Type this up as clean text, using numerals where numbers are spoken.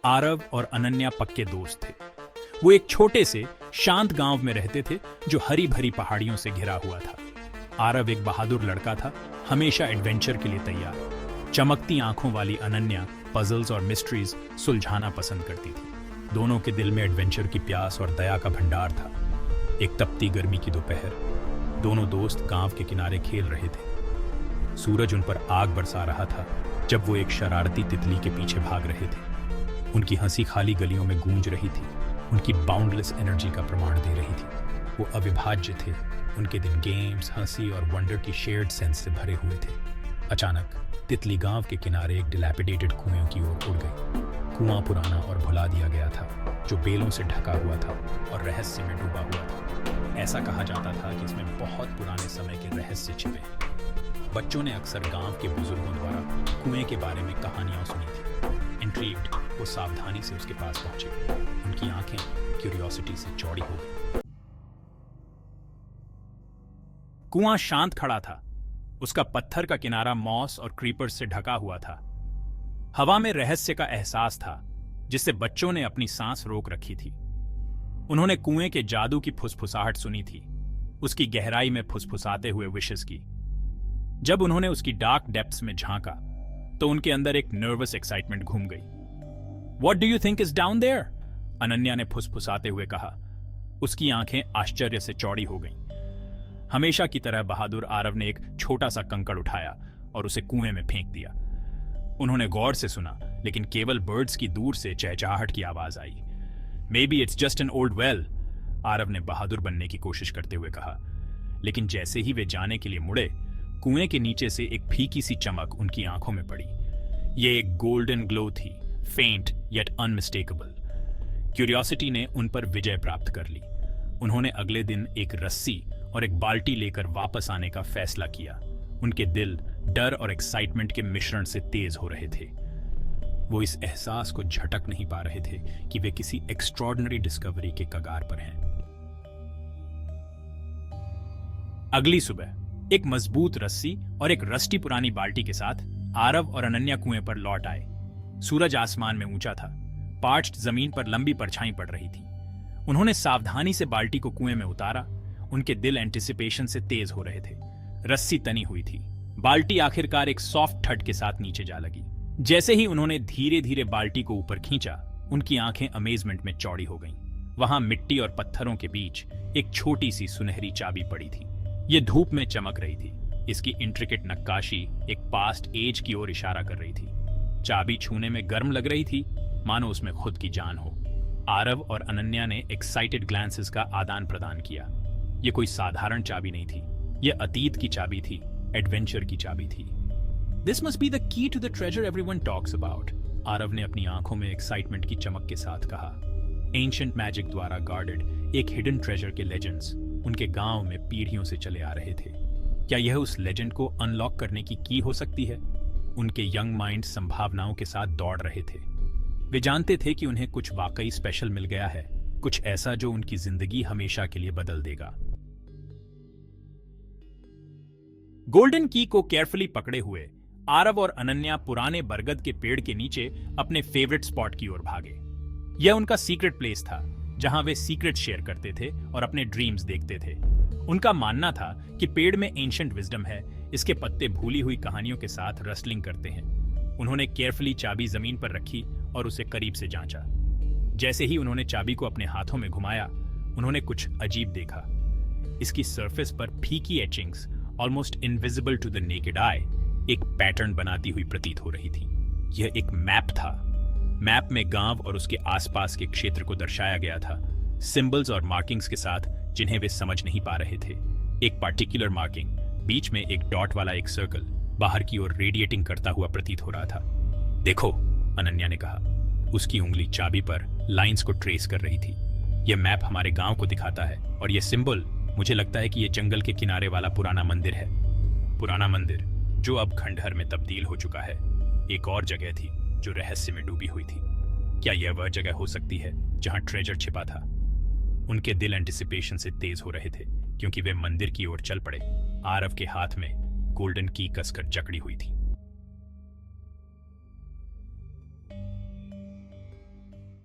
आरव और अनन्या पक्के दोस्त थे। वो एक छोटे से शांत गांव में रहते थे जो हरी भरी पहाड़ियों से घिरा हुआ था। आरव एक बहादुर लड़का था, हमेशा एडवेंचर के लिए तैयार। चमकती आंखों वाली अनन्या पजल्स और मिस्ट्रीज सुलझाना पसंद करती थी। दोनों के दिल में एडवेंचर की प्यास और दया का भंडार था। एक तपती गर्मी की दोपहर, दोनों दोस्त गांव के किनारे खेल रहे थे। सूरज उन पर आग बरसा रहा था जब वो एक शरारती तितली के पीछे भाग रहे थे। उनकी हंसी खाली गलियों में गूंज रही थी, उनकी बाउंडलेस एनर्जी का प्रमाण दे रही थी। वो अविभाज्य थे। उनके दिन गेम्स, हंसी और वंडर की शेयर्ड सेंस से भरे हुए थे। अचानक तितली गांव के किनारे एक डिलैपिडेटेड कुएं की ओर उड़ गई। कुआं पुराना और भुला दिया गया था, जो बेलों से ढका हुआ था और रहस्य में डूबा हुआ था। ऐसा कहा जाता था कि इसमें बहुत पुराने समय के रहस्य छिपे हैं। बच्चों ने अक्सर गांव के बुजुर्गों द्वारा कुएं के बारे में कहानियां सुनी थी। इंट्रीग्ड वो सावधानी से उसके पास पहुंचे। उनकी आंखें क्यूरियोसिटी से चौड़ी हो गई। कुआं शांत खड़ा था। उसका पत्थर का किनारा मॉस और क्रीपर्स से ढका हुआ था। हवा में रहस्य का एहसास था, जिससे बच्चों ने अपनी सांस रोक रखी थी। उन्होंने कुएं के जादू की फुसफुसाहट सुनी थी, उसकी गहराई में फुसफुसाते हुए विशेस की। जब उन्होंने उसकी डार्क डेप्थ्स में झांका तो उनके अंदर एक नर्वस एक्साइटमेंट घूम गई। What do you think is down there? Ananya ने फुसफुसाते हुए कहा। उसकी आंखें आश्चर्य से चौड़ी हो गईं। हमेशा की तरह बहादुर आरव ने एक छोटा सा कंकड़ उठाया और उसे कुएं में फेंक दिया। उन्होंने गौर से सुना, लेकिन केवल बर्ड्स की दूर से चहचहाहट की आवाज आई। Maybe it's just an old well, Aarav ने बहादुर बनने की कोशिश करते हुए कहा। लेकिन जैसे ही वे जाने के लिए मुड़े, कुएं के नीचे से एक फीकी सी चमक उनकी आंखों में पड़ी। ये एक गोल्डन ग्लो थी, फेंट yet unmistakable। क्यूरियोसिटी ने उन पर विजय प्राप्त कर ली। उन्होंने अगले दिन एक रस्सी और एक बाल्टी लेकर वापस आने का फैसला किया। उनके दिल डर और एक्साइटमेंट के मिश्रण से तेज हो रहे थे। वो इस एहसास को झटक नहीं पा रहे थे कि वे किसी एक्स्ट्रॉर्डिनरी डिस्कवरी के कगार पर हैं। अगली सुबह एक मजबूत रस्सी और एक रस्टी पुरानी बाल्टी के साथ आरव और अनन्या कुएं पर लौट आए। सूरज आसमान में ऊंचा था। पार्च्ड जमीन पर लंबी परछाई पड़ रही थी। उन्होंने सावधानी से बाल्टी को कुएं में उतारा। उनके दिल एंटिसिपेशन से तेज हो रहे थे। रस्सी तनी हुई थी। बाल्टी आखिरकार एक सॉफ्ट ठट के साथ नीचे जा लगी। जैसे ही उन्होंने धीरे धीरे बाल्टी को ऊपर खींचा, उनकी आंखें अमेजमेंट में चौड़ी हो गईं। वहां मिट्टी और पत्थरों के बीच एक छोटी सी सुनहरी चाबी पड़ी थी। ये धूप में चमक रही थी। इसकी इंट्रिकेट नक्काशी एक पास्ट एज की ओर इशारा कर रही थी। चाबी छूने में गर्म लग रही थी, मानो उसमें खुद की जान हो। आरव और अनन्या ने एक्साइटेड ग्लांसेस का आदान प्रदान किया। यह कोई साधारण चाबी नहीं थी, यह अतीत की चाबी थी, एडवेंचर की चाबी थी। This must be the key to the treasure everyone talks about, Aarav ने अपनी आंखों में एक्साइटमेंट की चमक के साथ कहा। एंशिएंट मैजिक द्वारा गार्डेड एक हिडन ट्रेजर के लेजेंड्स उनके गांव में पीढ़ियों से चले आ रहे थे। क्या यह उस लेजेंड को अनलॉक करने की हो सकती है? उनके यंग माइंड संभावनाओं के साथ दौड़ रहे थे। वे जानते थे कि उन्हें कुछ वाकई स्पेशल मिल गया है, कुछ ऐसा जो उनकी जिंदगी हमेशा के लिए बदल देगा। गोल्डन की को केयरफुली पकड़े हुए आरव और अनन्या पुराने बरगद के पेड़ के नीचे अपने फेवरेट स्पॉट की ओर भागे। यह उनका सीक्रेट प्लेस था, जहां वे सीक्रेट शेयर करते थे और अपने ड्रीम्स देखते थे। उनका मानना था कि पेड़ में एंशिएंट विजडम है, इसके पत्ते भूली हुई कहानियों के साथ रस्टलिंग करते हैं। उन्होंने केयरफुली चाबी जमीन पर रखी और उसे करीब से जांचा। जैसे ही उन्होंने चाबी को अपने हाथों में घुमाया, उन्होंने कुछ अजीब देखा। इसकी सरफेस पर फीकी etchings, almost invisible to the naked eye, एक पैटर्न बनाती हुई प्रतीत हो रही थी। यह एक मैप था। मैप में गांव और उसके आसपास के क्षेत्र को दर्शाया गया था, सिंबल्स और मार्किंग्स के साथ जिन्हें वे समझ नहीं पा रहे थे। एक पार्टिकुलर मार्किंग, बीच में एक डॉट वाला एक सर्कल, बाहर की ओर रेडिएटिंग करता हुआ प्रतीत हो रहा था। देखो, अनन्या ने कहा। उसकी उंगली चाबी पर लाइंस को ट्रेस कर रही थी। यह मैप हमारे गांव को दिखाता है और यह सिंबल, मुझे लगता है कि यह जंगल के किनारे वाला पुराना मंदिर है। पुराना मंदिर जो अब खंडहर में तब्दील हो चुका है। एक और जगह थी जो रहस्य में डूबी हुई थी। क्या यह वह जगह हो सकती है जहां ट्रेजर छिपा था? उनके दिल एंटिसिपेशन से तेज हो रहे थे, क्योंकि वे मंदिर की ओर चल पड़े। आरव के हाथ में गोल्डन की कसकर जकड़ी हुई थी।